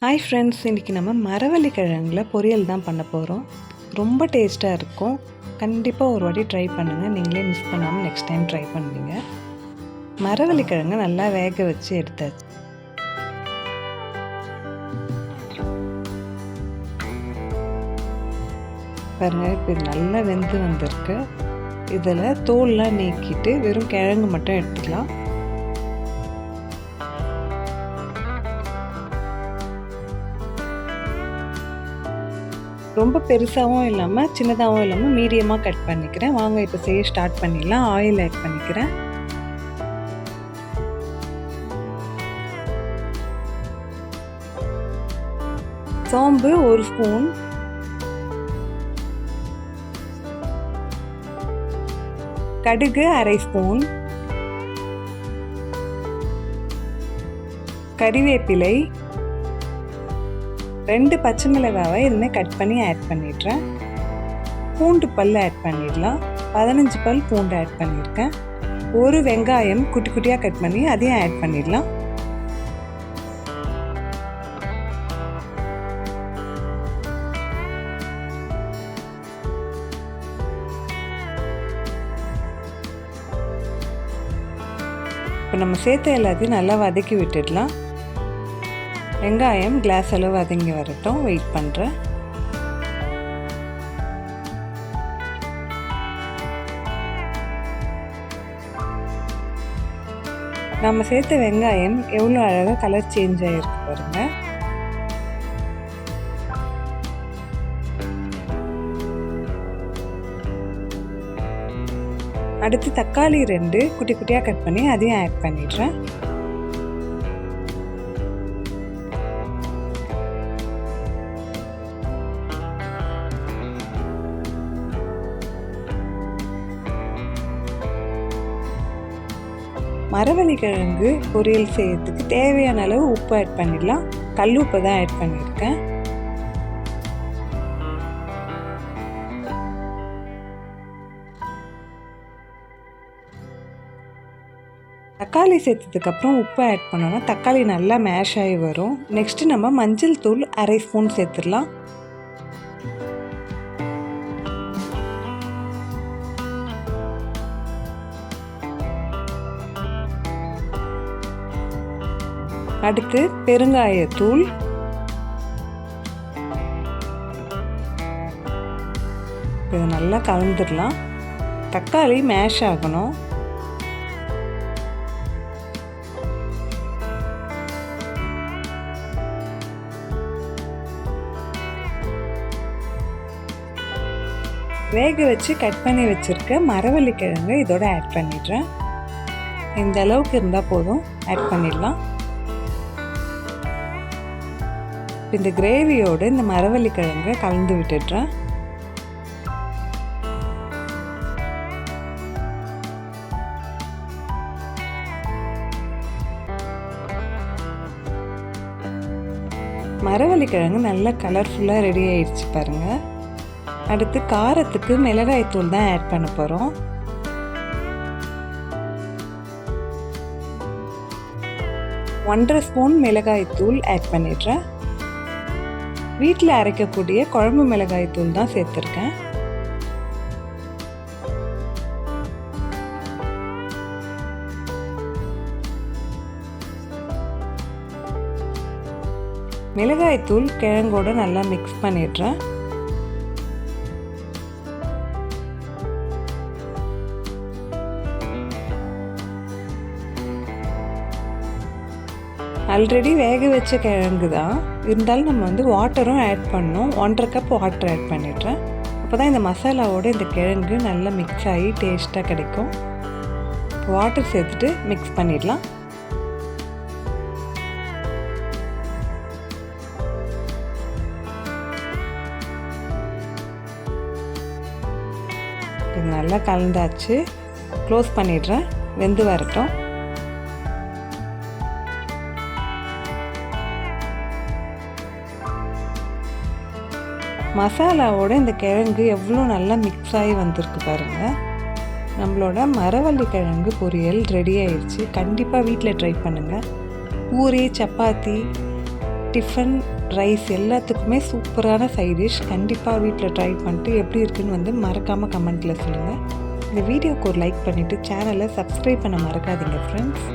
Hi friends, இன்றைக்கி நம்ம மரவள்ளி கிழங்குல பொரியல் தான் பண்ண போகிறோம். ரொம்ப டேஸ்ட்டாக இருக்கும். கண்டிப்பாக ஒரு வாட்டி ட்ரை பண்ணுங்கள். நீங்களே மிஸ் பண்ணாமல் நெக்ஸ்ட் டைம் ட்ரை பண்ணுவீங்க. மரவள்ளி கிழங்கு நல்லா வேக வச்சு எடுத்தாச்சு. பாருங்கள், இப்போ இது நல்லா வெந்து வந்திருக்கு. இதில் தோல்லாம் நீக்கிட்டு வெறும் கிழங்கு மட்டும் எடுத்துக்கலாம். ரொம்ப பெருசாகவும் இல்லாமல் சின்னதாகவும் இல்லாமல் மீடியமாக கட் பண்ணிக்கிறேன். வாங்க இப்போ செய்ய ஸ்டார்ட் பண்ணிடலாம். ஆயில் ஆட் பண்ணிக்கிறேன். சோம்பு 1 ஸ்பூன், கடுகு 1/2 ஸ்பூன், கறிவேப்பிலை, 2 பச்சை மிளகாவை இதுமாதிரி கட் பண்ணி ஆட் பண்ணிடுறேன். பூண்டு பல் ஆட் பண்ணிடலாம். 15 பல் பூண்டு ஆட் பண்ணியிருக்கேன். 1 வெங்காயம் குட்டி குட்டியாக கட் பண்ணி அதையும் ஆட் பண்ணிடலாம். இப்போ நம்ம சேர்த்த எல்லாத்தையும் நல்லா வதக்கி விட்டுடலாம். வெங்காயம் கிளாஸ் அளவு வதங்கி வரட்டும், வெயிட் பண்ணுறேன். நம்ம சேர்த்த வெங்காயம் எவ்வளோ அழகாக கலர் சேஞ்ச் ஆகிருக்கு பாருங்கள். அடுத்து தக்காளி 2 குட்டி குட்டியாக கட் பண்ணி அதையும் ஆட் பண்ணிடுறேன். மரவள்ளி கிழங்கு பொரியல் செய்யறதுக்கு தேவையான அளவு உப்பு ஆட் பண்ணிடலாம். கல் உப்பு தான் ஆட் பண்ணியிருக்கேன். தக்காளி சேர்த்ததுக்கப்புறம் உப்பு ஆட் பண்ணோன்னா தக்காளி நல்லா மேஷ் ஆகி வரும். நெக்ஸ்ட்டு நம்ம மஞ்சள் தூள் 1/2 ஸ்பூன் சேர்த்துடலாம். அடுத்து பெருங்காயத்தூள், இது நல்லா கலந்துடலாம். தக்காளி மேஷ் ஆகணும். வேக வச்சு கட் பண்ணி வச்சிருக்க மரவள்ளி கிழங்கு இதோட ஆட் பண்ணிடுறேன். இந்த அளவுக்கு இருந்தால் போதும், ஆட் பண்ணிடலாம். இந்த கிரேவியோடு இந்த மரவள்ளி கிழங்கை கலந்து விட்டுடுறேன். மரவள்ளி கிழங்கு நல்லா கலர்ஃபுல்லாக ரெடி ஆயிடுச்சு பாருங்கள். அடுத்து காரத்துக்கு மிளகாய் தூள் தான் ஆட் பண்ண போகிறோம். ஒன்றரை ஸ்பூன் மிளகாய் தூள் ஆட் பண்ணிடுறேன். வீட்டில் அரைக்கக்கூடிய குழம்பு மிளகாய் தூள் தான் சேர்த்துருக்கேன். மிளகாய் தூள் கிழங்கோட நல்லா மிக்ஸ் பண்ணிடுறேன். ஆல்ரெடி வேக வச்ச கிழங்கு தான் இருந்தாலும் நம்ம வாட்டரும் ஆட் பண்ணோம். 1/2 கப் வாட்டர் ஆட் பண்ணிடுறேன். அப்போ தான் இந்த மசாலாவோட இந்த கிழங்கு நல்லா மிக்ஸ் ஆகி டேஸ்ட்டாக கிடைக்கும். வாட்டர் சேர்த்துட்டு மிக்ஸ் பண்ணிடலாம். இது நல்லா கலந்தாச்சு. க்ளோஸ் பண்ணிடுறேன், வெந்து வரட்டும். மசாலாவோட இந்த கிழங்கு எவ்வளோ நல்லா மிக்ஸ் ஆகி வந்திருக்கு பாருங்கள். நம்மளோட மரவள்ளி கிழங்கு பொரியல் ரெடி ஆயிடுச்சு. கண்டிப்பாக வீட்டில் ட்ரை பண்ணுங்கள். பூரி, சப்பாத்தி, டிஃபன், ரைஸ் எல்லாத்துக்குமே சூப்பரான சைட் டிஷ். கண்டிப்பாக வீட்டில் ட்ரை பண்ணிட்டு எப்படி இருக்குன்னு வந்து மறக்காமல் கமெண்ட்டில் சொல்லுங்கள். இந்த வீடியோக்கு ஒரு லைக் பண்ணிவிட்டு சேனலை சப்ஸ்கிரைப் பண்ண மறக்காதீங்க ஃப்ரெண்ட்ஸ்.